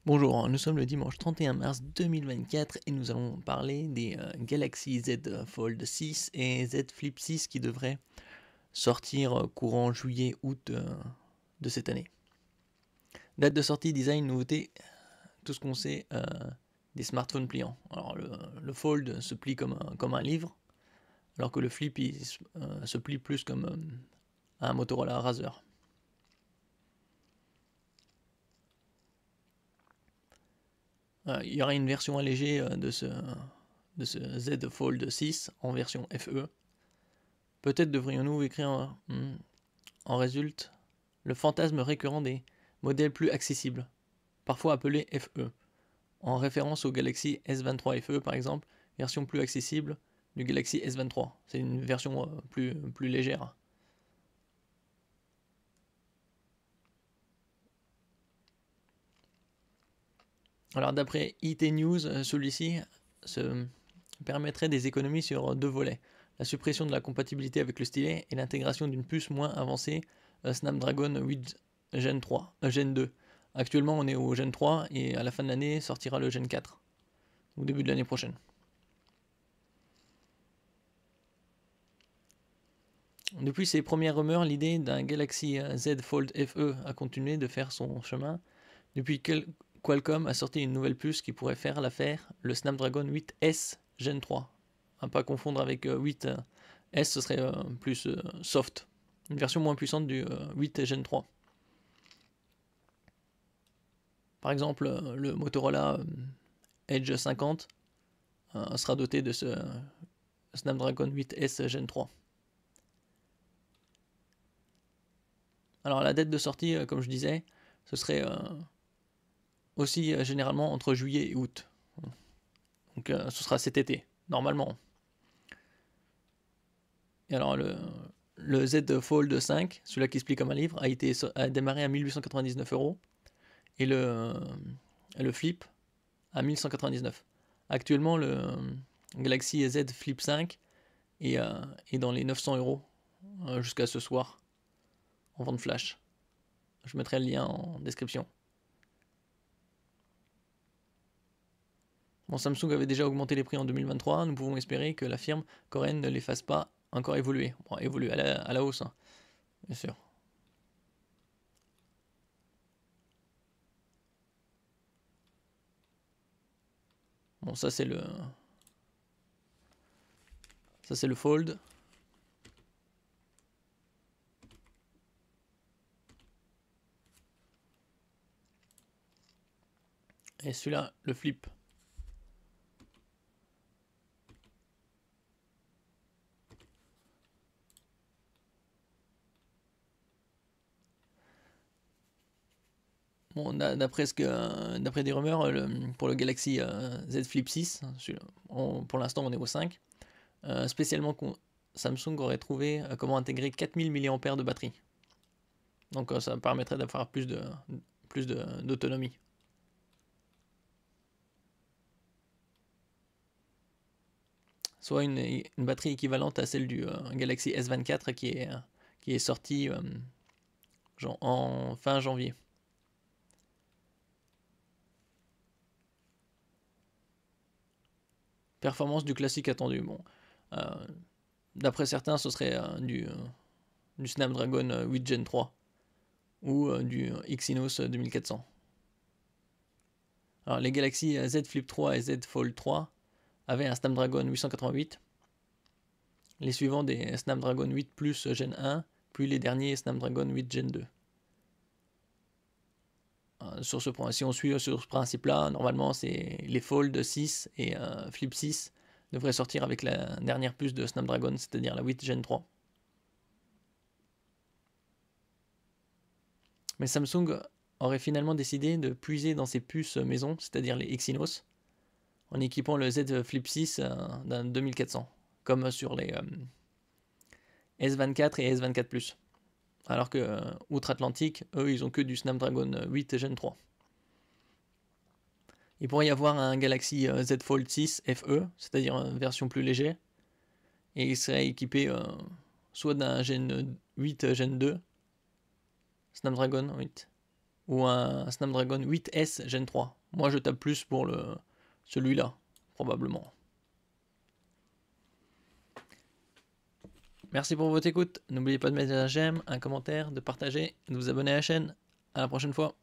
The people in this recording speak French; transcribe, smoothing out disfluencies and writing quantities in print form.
Bonjour, nous sommes le dimanche 31 mars 2024 et nous allons parler des Galaxy Z Fold 6 et Z Flip 6 qui devraient sortir courant juillet-août de cette année. Date de sortie, design, nouveauté, tout ce qu'on sait des smartphones pliants. Alors le Fold se plie comme un livre, alors que le Flip se plie plus comme un Motorola Razr. Il y aura une version allégée de ce Z Fold 6 en version FE. Peut-être devrions-nous écrire en résulte le fantasme récurrent des modèles plus accessibles, parfois appelés FE, en référence au Galaxy S23 FE par exemple, version plus accessible du Galaxy S23. C'est une version plus légère. Alors d'après IT News, celui-ci se permettrait des économies sur deux volets. La suppression de la compatibilité avec le stylet et l'intégration d'une puce moins avancée Snapdragon 8 Gen 2. Actuellement on est au Gen 3 et à la fin de l'année sortira le Gen 4, au début de l'année prochaine. Depuis ses premières rumeurs, l'idée d'un Galaxy Z Fold FE a continué de faire son chemin. Depuis Qualcomm a sorti une nouvelle puce qui pourrait faire l'affaire, le Snapdragon 8S Gen 3. À ne pas confondre avec 8S, ce serait plus soft. Une version moins puissante du 8 Gen 3. Par exemple, le Motorola Edge 50 sera doté de ce Snapdragon 8S Gen 3. Alors la date de sortie, comme je disais, ce serait aussi généralement entre juillet et août. Donc ce sera cet été, normalement. Et alors le Z Fold 5, celui-là qui se plie comme un livre, a démarré à 1899 euros et le Flip à 1199. Actuellement, le Galaxy Z Flip 5 est dans les 900 euros jusqu'à ce soir en vente flash. Je mettrai le lien en description. Bon, Samsung avait déjà augmenté les prix en 2023. Nous pouvons espérer que la firme coréenne ne les fasse pas encore évoluer. Bon, évoluer à la hausse, hein, bien sûr. Bon, ça c'est le Fold. Et celui-là, le Flip. Bon, d'après des rumeurs, pour le Galaxy Z Flip 6, pour l'instant on est au 5, spécialement Samsung aurait trouvé comment intégrer 4000 mAh de batterie. Donc ça permettrait d'avoir plus d'autonomie. Soit une batterie équivalente à celle du Galaxy S24 qui est sorti en fin janvier. Performance du classique attendu. Bon, d'après certains, ce serait du Snapdragon 8 Gen 3 ou du Exynos 2400. Alors, les Galaxy Z Flip 3 et Z Fold 3 avaient un Snapdragon 888, les suivants des Snapdragon 8 Plus Gen 1, puis les derniers Snapdragon 8 Gen 2. Si on suit sur ce principe-là, normalement, c'est les Fold 6 et Flip 6 devraient sortir avec la dernière puce de Snapdragon, c'est-à-dire la 8 Gen 3. Mais Samsung aurait finalement décidé de puiser dans ses puces maison, c'est-à-dire les Exynos, en équipant le Z Flip 6 d'un 2400, comme sur les S24 et S24 Plus. Alors que outre-Atlantique, eux, ils ont que du Snapdragon 8 Gen 3. Il pourrait y avoir un Galaxy Z Fold 6 FE, c'est-à-dire une version plus légère, et il serait équipé soit d'un Gen 8 Gen 2, Snapdragon 8, ou un Snapdragon 8S Gen 3. Moi, je tape plus pour celui-là, probablement. Merci pour votre écoute. N'oubliez pas de mettre un j'aime, un commentaire, de partager, de vous abonner à la chaîne. À la prochaine fois.